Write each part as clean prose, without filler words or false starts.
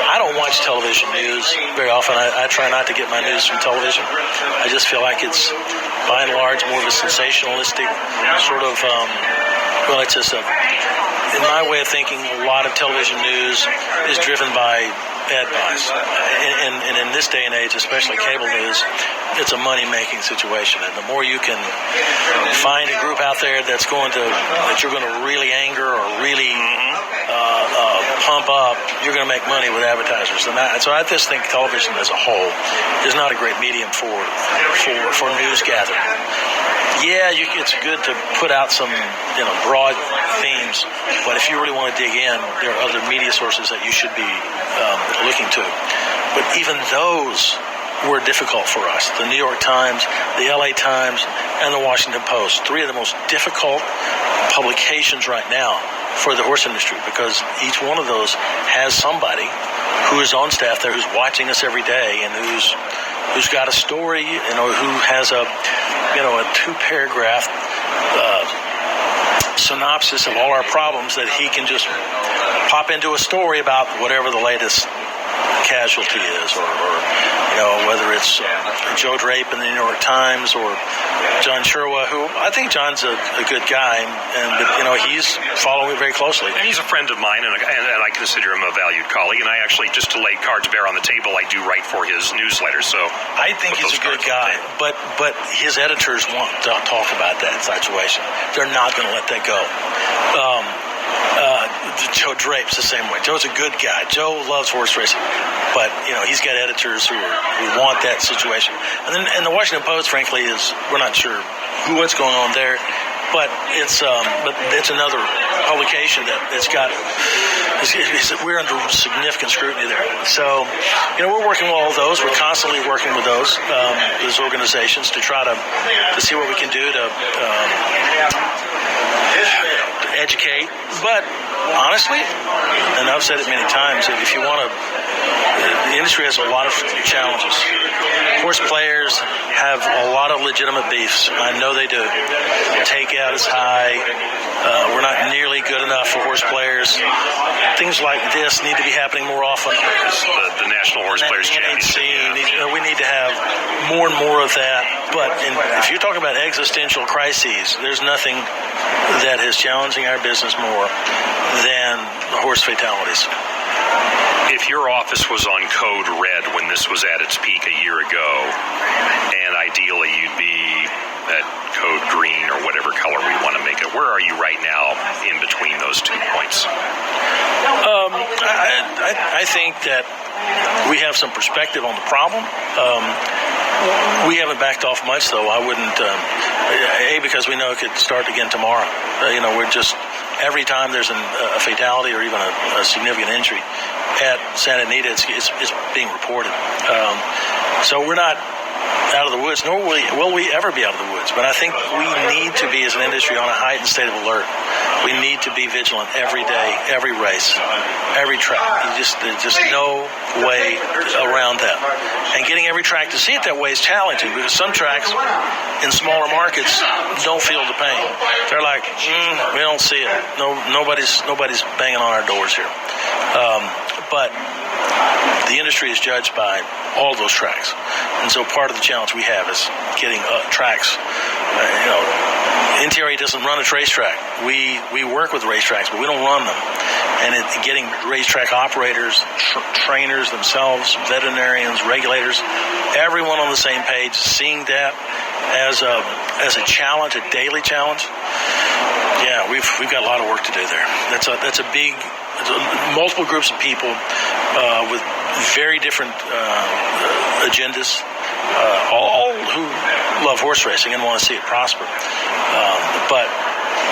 I don't watch television news very often. I try not to get my news from television. I just feel like it's, by and large, more of a sensationalistic sort of, it's just in my way of thinking, a lot of television news is driven by ad buys. And in this day and age, especially cable news, it's a money-making situation. And the more you can find a group out there that you're going to really anger or really pump up, you're going to make money with advertisers. And so I just think television as a whole is not a great medium for news gathering. Yeah, it's good to put out some broad themes, but if you really want to dig in, there are other media sources that you should be looking to. But even those were difficult for us. The New York Times, the LA Times, and the Washington Post, three of the most difficult publications right now for the horse industry, because each one of those has somebody who is on staff there, who's watching us every day, and who's got a story, who has a 2-paragraph synopsis of all our problems that he can just pop into a story about whatever the latest casualty is, or whether it's Joe Drape in the New York Times or John Sherwa, who I think John's a good guy, and he's following it very closely. And he's a friend of mine, and I consider him a valued colleague. And I actually, just to lay cards bare on the table, I do write for his newsletter. So I think he's a good guy, but his editors want to talk about that situation. They're not going to let that go. Joe Drape's the same way. Joe's a good guy. Joe loves horse racing, but he's got editors who want that situation. And the Washington Post, frankly, we're not sure what's going on there, but it's another publication we're under significant scrutiny there. So we're working with all of those. We're constantly working with those organizations to try to see what we can do to educate. But honestly, and I've said it many times, if you want to, the industry has a lot of challenges. Horse players have a lot of legitimate beefs. I know they do. Takeout is high. We're not nearly good enough for horse players. Things like this need to be happening more often. The National Horse Players Championship. We need to have more and more of that. But if you're talking about existential crises, there's nothing that is challenging our business more than horse fatalities. If your office was on code red when this was at its peak a year ago, and ideally you'd be at code green or whatever color we want to make it, where are you right now in between those 2 points? I think that we have some perspective on the problem. We haven't backed off much, though. I wouldn't, because we know it could start again tomorrow. We're just, every time there's a fatality or even a significant injury at Santa Anita, it's being reported. So we're not out of the woods, nor will we ever be out of the woods. But I think we need to be, as an industry, on a heightened state of alert. We need to be vigilant every day, every race, every track. There's just no way around that. And getting every track to see it that way is challenging, because some tracks in smaller markets don't feel the pain. They're like, we don't see it. Nobody's banging on our doors here. But the industry is judged by all those tracks. And so part of the challenge we have is getting tracks. NTRA doesn't run its racetrack. We work with racetracks, but we don't run them. And getting racetrack operators, trainers themselves, veterinarians, regulators, everyone on the same page, seeing that as a challenge, a daily challenge. Yeah, we've got a lot of work to do there. That's a big, multiple groups of people with very different agendas, all who love horse racing and want to see it prosper. But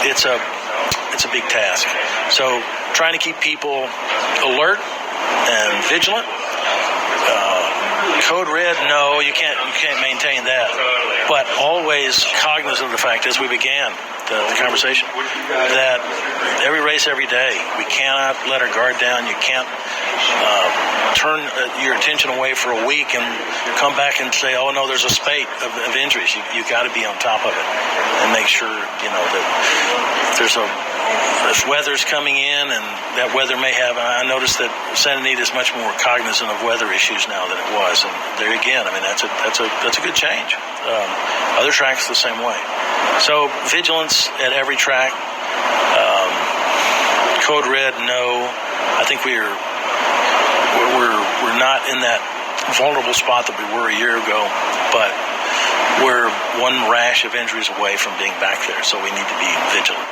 it's a big task. So trying to keep people alert and vigilant. Code red, no, you can't maintain that. But always cognizant of the fact, as we began the conversation, that every race, every day, we cannot let our guard down. You can't turn your attention away for a week and come back and say, oh, no, there's a spate of injuries. You've got to be on top of it and make sure, that if weather's coming in, and that weather may have, I noticed that Santa Anita is much more cognizant of weather issues now than it was. And there again, I mean, that's a good change. Other tracks the same way. So vigilance at every track. Code red, no. I think we're not in that vulnerable spot that we were a year ago, but we're one rash of injuries away from being back there, so we need to be vigilant.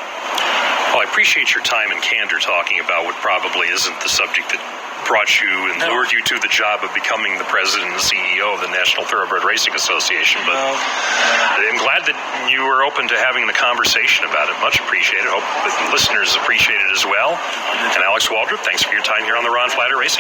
Well, I appreciate your time and candor talking about what probably isn't the subject that brought you and lured you to the job of becoming the president and CEO of the National Thoroughbred Racing Association. But I'm glad that you were open to having the conversation about it. Much appreciated. Hope that the listeners appreciate it as well. And Alex Waldrop, thanks for your time here on the Ron Flatter Racing